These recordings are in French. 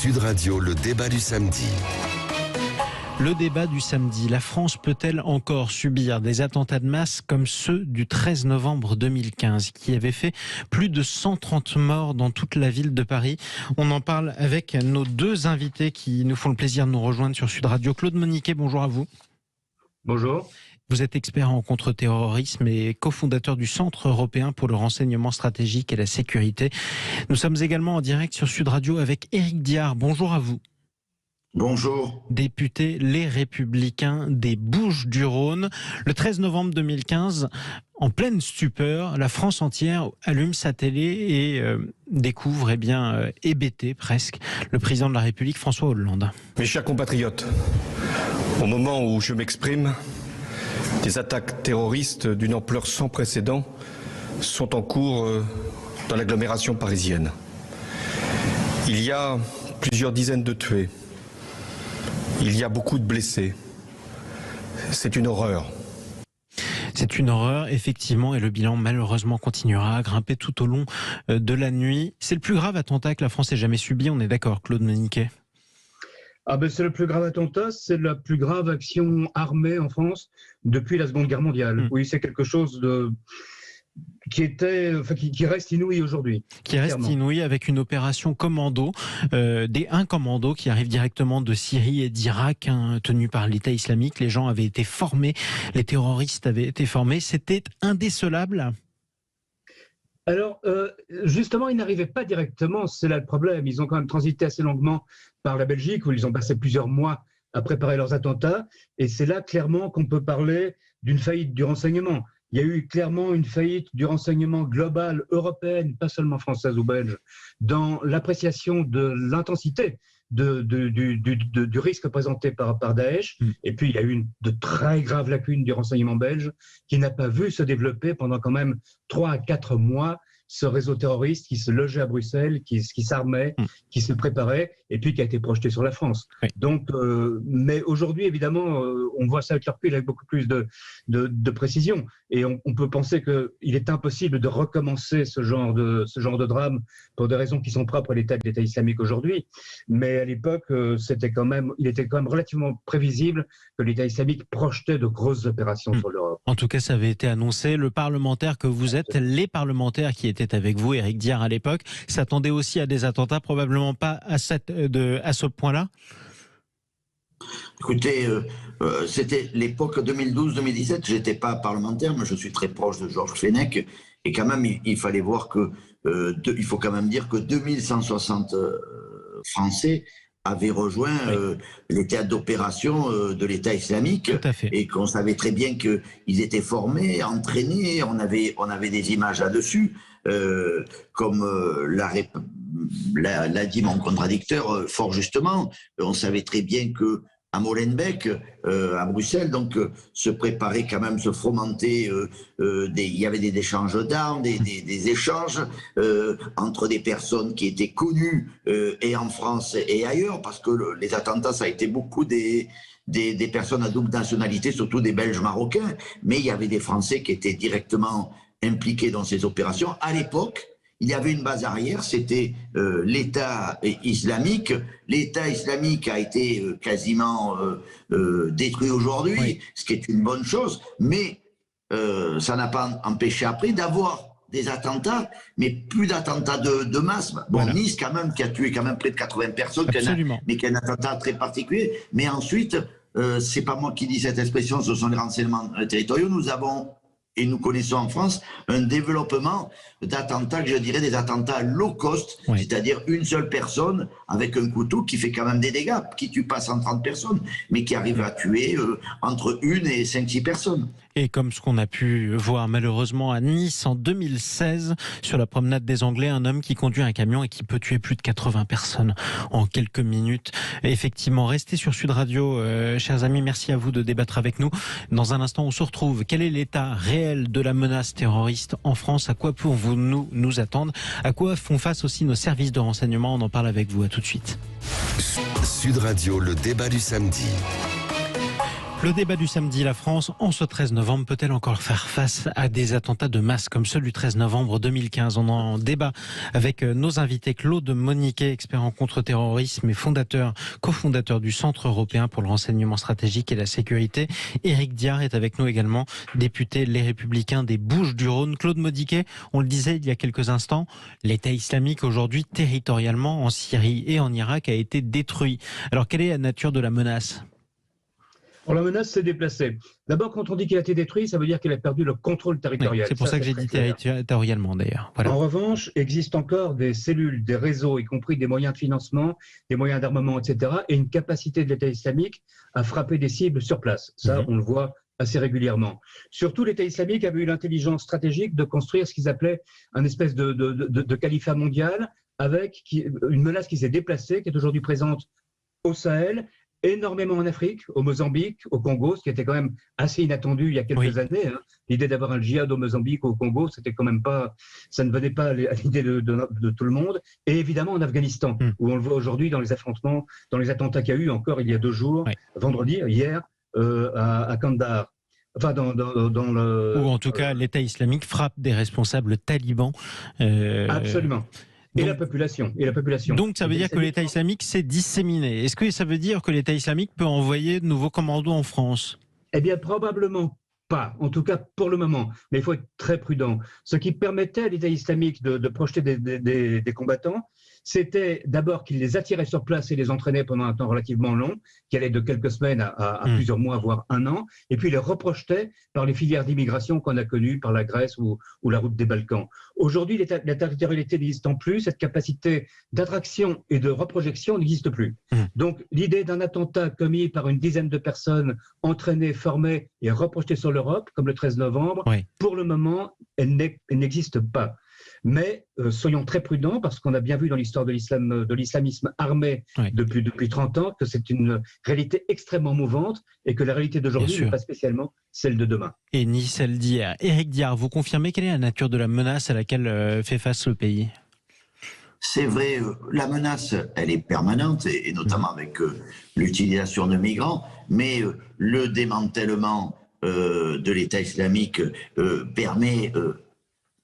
Sud Radio, le débat du samedi. Le débat du samedi, la France peut-elle encore subir des attentats de masse comme ceux du 13 novembre 2015 qui avaient fait plus de 130 morts dans toute la ville de Paris? On en parle avec nos deux invités qui nous font le plaisir de nous rejoindre sur Sud Radio. Claude Moniquet, bonjour à vous. Bonjour. Vous êtes expert en contre-terrorisme et cofondateur du Centre européen pour le renseignement stratégique et la sécurité. Nous sommes également en direct sur Sud Radio avec Éric Diard. Bonjour à vous. Bonjour. Député Les Républicains des Bouches-du-Rhône. Le 13 novembre 2015, en pleine stupeur, la France entière allume sa télé et découvre, hébété presque, le président de la République, François Hollande. Mes chers compatriotes, au moment où je m'exprime, des attaques terroristes d'une ampleur sans précédent sont en cours dans l'agglomération parisienne. Il y a plusieurs dizaines de tués. Il y a beaucoup de blessés. C'est une horreur. C'est une horreur, effectivement, et le bilan, malheureusement, continuera à grimper tout au long de la nuit. C'est le plus grave attentat que la France ait jamais subi, on est d'accord, Claude Moniquet? C'est le plus grave attentat, c'est la plus grave action armée en France depuis la Seconde Guerre mondiale. Oui, c'est quelque chose qui reste inouï aujourd'hui. Qui reste inouï avec une opération commando, un commando qui arrive directement de Syrie et d'Irak, tenu par l'État islamique. Les gens avaient été formés, les terroristes avaient été formés. C'était indécelable. Alors, justement, ils n'arrivaient pas directement, c'est là le problème. Ils ont quand même transité assez longuement par la Belgique, où ils ont passé plusieurs mois à préparer leurs attentats. Et c'est là, clairement, qu'on peut parler d'une faillite du renseignement. Il y a eu clairement une faillite du renseignement global, européenne, pas seulement française ou belge, dans l'appréciation de l'intensité du risque présenté par Daesh. Et puis, il y a eu de très graves lacunes du renseignement belge qui n'a pas vu se développer pendant quand même 3 à 4 mois ce réseau terroriste qui se logeait à Bruxelles, qui s'armait, qui se préparait, et puis qui a été projeté sur la France. Oui. Donc, mais aujourd'hui, évidemment, on voit ça avec le recul avec beaucoup plus de précision. Et on peut penser qu'il est impossible de recommencer ce genre de drame pour des raisons qui sont propres à l'État islamique aujourd'hui. Mais à l'époque, il était quand même relativement prévisible que l'État islamique projetait de grosses opérations sur l'Europe. En tout cas, ça avait été annoncé. Le parlementaire que vous êtes, les parlementaires qui étaient avec vous, Éric Diard, à l'époque, s'attendaient aussi à des attentats, probablement pas à ce point-là? Écoutez, c'était l'époque 2012-2017, j'étais pas parlementaire, mais je suis très proche de Georges Fenech, et quand même, il fallait voir il faut quand même dire que 2160 Français avaient rejoint les théâtres d'opération de l'État islamique, et qu'on savait très bien qu'ils étaient formés, entraînés. On avait des images là-dessus, comme l'a dit mon contradicteur fort justement. On savait très bien que à Molenbeek, à Bruxelles, donc se préparer quand même, se fomenter, il y avait des échanges d'armes, des échanges entre des personnes qui étaient connues et en France et ailleurs, parce que les attentats, ça a été beaucoup des personnes à double nationalité, surtout des Belges marocains, mais il y avait des Français qui étaient directement impliqués dans ces opérations. À l'époque, il y avait une base arrière, c'était l'État islamique. L'État islamique a été quasiment détruit aujourd'hui, ce qui est une bonne chose, mais ça n'a pas empêché après d'avoir des attentats, mais plus d'attentats de masse. Bon, voilà. Nice, quand même, qui a tué quand même près de 80 personnes, mais qui a un attentat très particulier. Mais ensuite, c'est pas moi qui dis cette expression, ce sont les renseignements territoriaux. Nous avons, et nous connaissons en France, un développement d'attentats, que je dirais des attentats low cost, c'est-à-dire une seule personne avec un couteau qui fait quand même des dégâts, qui tue pas 130 personnes, mais qui arrive à tuer entre 1 et 5-6 personnes. Et comme ce qu'on a pu voir malheureusement à Nice en 2016, sur la promenade des Anglais, un homme qui conduit un camion et qui peut tuer plus de 80 personnes en quelques minutes. Et effectivement, restez sur Sud Radio, chers amis, merci à vous de débattre avec nous. Dans un instant, on se retrouve. Quel est l'état réel de la menace terroriste en France? À quoi pouvons-nous nous attendre? À quoi font face aussi nos services de renseignement? On en parle avec vous, à tout de suite. Sud Radio, le débat du samedi. Le débat du samedi, la France, en ce 13 novembre, peut-elle encore faire face à des attentats de masse comme ceux du 13 novembre 2015 ? On en débat avec nos invités. Claude Moniquet, expert en contre-terrorisme et cofondateur du Centre européen pour le renseignement stratégique et la sécurité. Éric Diard est avec nous également, député Les Républicains des Bouches-du-Rhône. Claude Moniquet, on le disait il y a quelques instants, l'État islamique aujourd'hui, territorialement, en Syrie et en Irak, a été détruit. Alors, quelle est la nature de la menace ? La menace s'est déplacée. D'abord, quand on dit qu'il a été détruit, ça veut dire qu'il a perdu le contrôle territorial. Oui, c'est pour ça que j'ai dit territorialement d'ailleurs. Voilà. En revanche, il existe encore des cellules, des réseaux, y compris des moyens de financement, des moyens d'armement, etc., et une capacité de l'État islamique à frapper des cibles sur place. Ça, on le voit assez régulièrement. Surtout, l'État islamique avait eu l'intelligence stratégique de construire ce qu'ils appelaient un espèce de califat mondial avec une menace qui s'est déplacée, qui est aujourd'hui présente au Sahel, énormément en Afrique, au Mozambique, au Congo, ce qui était quand même assez inattendu il y a quelques années. Hein. L'idée d'avoir un djihad au Mozambique, au Congo, c'était quand même pas, ça ne venait pas à l'idée de tout le monde. Et évidemment en Afghanistan, où on le voit aujourd'hui dans les affrontements, dans les attentats qu'il y a eu encore il y a 2 jours, vendredi, hier, à Kandahar. Enfin, ou en tout cas, l'État islamique frappe des responsables talibans. Absolument. Et la population. Donc ça veut dire que l'État islamique s'est disséminé. Est-ce que ça veut dire que l'État islamique peut envoyer de nouveaux commandos en France ? Eh bien, probablement pas, en tout cas pour le moment. Mais il faut être très prudent. Ce qui permettait à l'État islamique de projeter des combattants, c'était d'abord qu'il les attirait sur place et les entraînait pendant un temps relativement long, qui allait de quelques semaines à plusieurs mois, voire 1 an, et puis les reprojetait par les filières d'immigration qu'on a connues, par la Grèce ou la route des Balkans. Aujourd'hui, la territorialité n'existant plus, cette capacité d'attraction et de reprojection n'existe plus. Donc, l'idée d'un attentat commis par une dizaine de personnes entraînées, formées et reprojetées sur l'Europe, comme le 13 novembre, pour le moment, elle n'existe pas. Mais soyons très prudents, parce qu'on a bien vu dans l'histoire de l'islamisme armé depuis 30 ans que c'est une réalité extrêmement mouvante et que la réalité d'aujourd'hui n'est pas spécialement celle de demain. Et ni celle d'hier. Éric Diard, vous confirmez quelle est la nature de la menace à laquelle fait face le pays ? C'est vrai, la menace, elle est permanente, et notamment avec l'utilisation de migrants, mais le démantèlement de l'État islamique permet...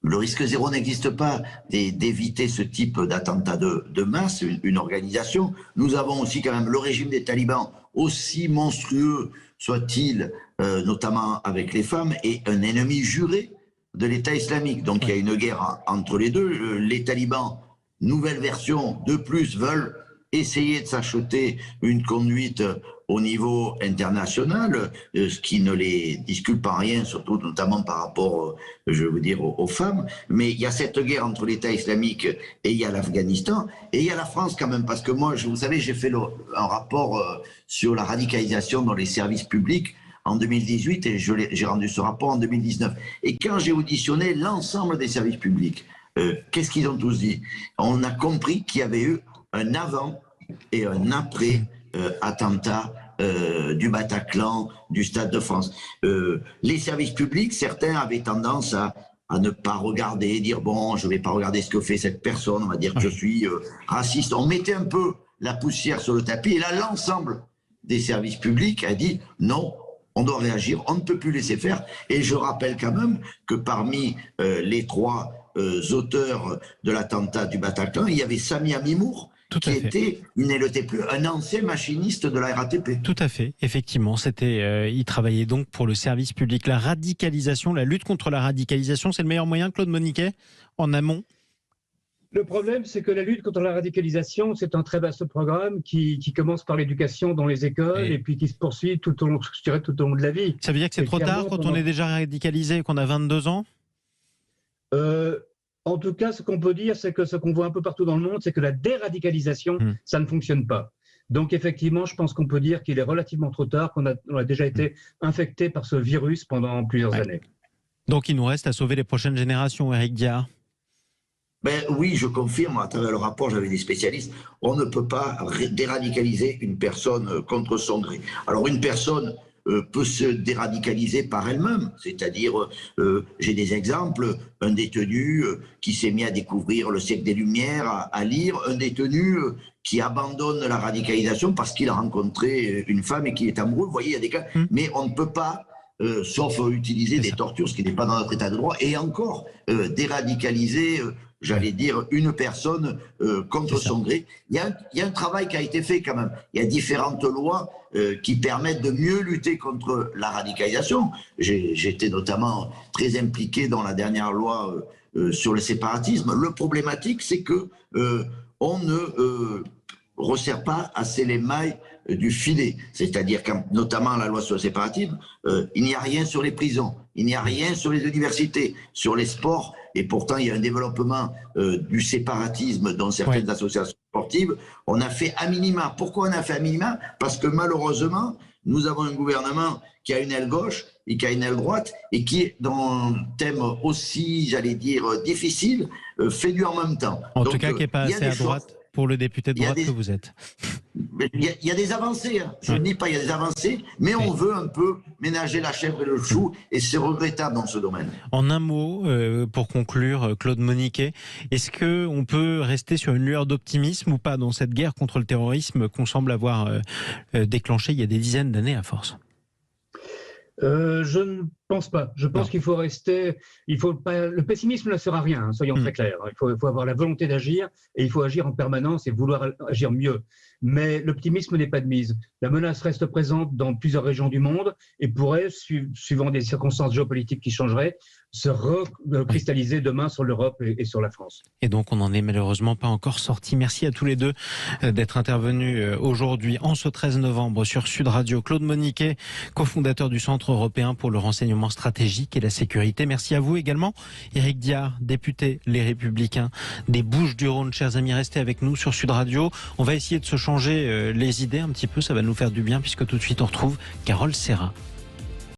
Le risque zéro n'existe pas d'éviter ce type d'attentat de masse, une organisation. Nous avons aussi quand même le régime des talibans, aussi monstrueux soit-il, notamment avec les femmes, et un ennemi juré de l'État islamique. Donc il y a une guerre entre les deux. Les talibans, nouvelle version, de plus, veulent essayer de s'acheter une conduite au niveau international, ce qui ne les disculpe en rien, surtout notamment par rapport, je veux dire, aux femmes. Mais il y a cette guerre entre l'État islamique et il y a l'Afghanistan, et il y a la France quand même, parce que moi, vous savez, j'ai fait un rapport sur la radicalisation dans les services publics en 2018, et j'ai rendu ce rapport en 2019. Et quand j'ai auditionné l'ensemble des services publics, qu'est-ce qu'ils ont tous dit? On a compris qu'il y avait eu un avant et un après attentat du Bataclan, du Stade de France. Les services publics, certains avaient tendance à ne pas regarder, dire bon, je ne vais pas regarder ce que fait cette personne, on va dire que je suis raciste. On mettait un peu la poussière sur le tapis, et là, l'ensemble des services publics a dit non, on doit réagir, on ne peut plus laisser faire. Et je rappelle quand même que parmi les 3 auteurs de l'attentat du Bataclan, il y avait Sami Amimour, qui était, il n'était plus, un ancien machiniste de la RATP. Tout à fait, effectivement. Il travaillait donc pour le service public. La radicalisation, la lutte contre la radicalisation, c'est le meilleur moyen, Claude Moniquet, en amont? Le problème, c'est que la lutte contre la radicalisation, c'est un très vaste programme qui commence par l'éducation dans les écoles et puis qui se poursuit tout au long de la vie. Ça veut dire que c'est trop tard quand on est déjà radicalisé et qu'on a 22 ans? En tout cas, ce qu'on peut dire, c'est que ce qu'on voit un peu partout dans le monde, c'est que la déradicalisation, ça ne fonctionne pas. Donc effectivement, je pense qu'on peut dire qu'il est relativement trop tard, qu'on a déjà été infecté par ce virus pendant plusieurs années. Donc il nous reste à sauver les prochaines générations, Éric Diard. Oui, je confirme, à travers le rapport, j'avais des spécialistes, on ne peut pas déradicaliser une personne contre son gré. Alors une personne peut se déradicaliser par elle-même. C'est-à-dire, j'ai des exemples, un détenu qui s'est mis à découvrir le siècle des Lumières, à lire, un détenu qui abandonne la radicalisation parce qu'il a rencontré une femme et qu'il est amoureux. Vous voyez, il y a des cas, mais on ne peut pas, sauf utiliser des tortures, ce qui n'est pas dans notre état de droit, et encore déradicaliser, j'allais dire, une personne contre son gré. Il y a un travail qui a été fait quand même. Il y a différentes lois qui permettent de mieux lutter contre la radicalisation. J'étais notamment très impliqué dans la dernière loi sur le séparatisme. Le problématique, c'est que on ne resserre pas assez les mailles du filet. C'est-à-dire, notamment la loi sur le séparatisme, il n'y a rien sur les prisons, il n'y a rien sur les universités, sur les sports, et pourtant il y a un développement du séparatisme dans certaines associations sportives. On a fait à minima. Pourquoi on a fait à minima? Parce que malheureusement, nous avons un gouvernement qui a une aile gauche et qui a une aile droite, et qui, dans un thème aussi, j'allais dire, difficile, fait du en même temps. En tout cas, qui n'est pas assez à droite pour le député de droite que vous êtes. Il y a des avancées, hein. Je ne dis pas il y a des avancées, mais on veut un peu ménager la chèvre et le chou, et c'est regrettable dans ce domaine. En un mot, pour conclure, Claude Moniquet, est-ce qu'on peut rester sur une lueur d'optimisme ou pas dans cette guerre contre le terrorisme qu'on semble avoir déclenchée il y a des dizaines d'années à force? Je ne pense pas. Je pense qu'il faut rester. Le pessimisme ne sert à rien, hein, soyons très clairs. Il faut avoir la volonté d'agir, et il faut agir en permanence et vouloir agir mieux. Mais l'optimisme n'est pas de mise. La menace reste présente dans plusieurs régions du monde et pourrait, suivant des circonstances géopolitiques qui changeraient, se recristalliser demain sur l'Europe et sur la France. Et donc on n'en est malheureusement pas encore sorti. Merci à tous les deux d'être intervenus aujourd'hui en ce 13 novembre sur Sud Radio. Claude Moniquet, cofondateur du Centre européen pour le renseignement stratégique et la sécurité. Merci à vous également. Éric Diard, député Les Républicains des Bouches-du-Rhône. Chers amis, restez avec nous sur Sud Radio. On va essayer de se changer les idées un petit peu, ça va nous faire du bien, puisque tout de suite on retrouve Carole Serra.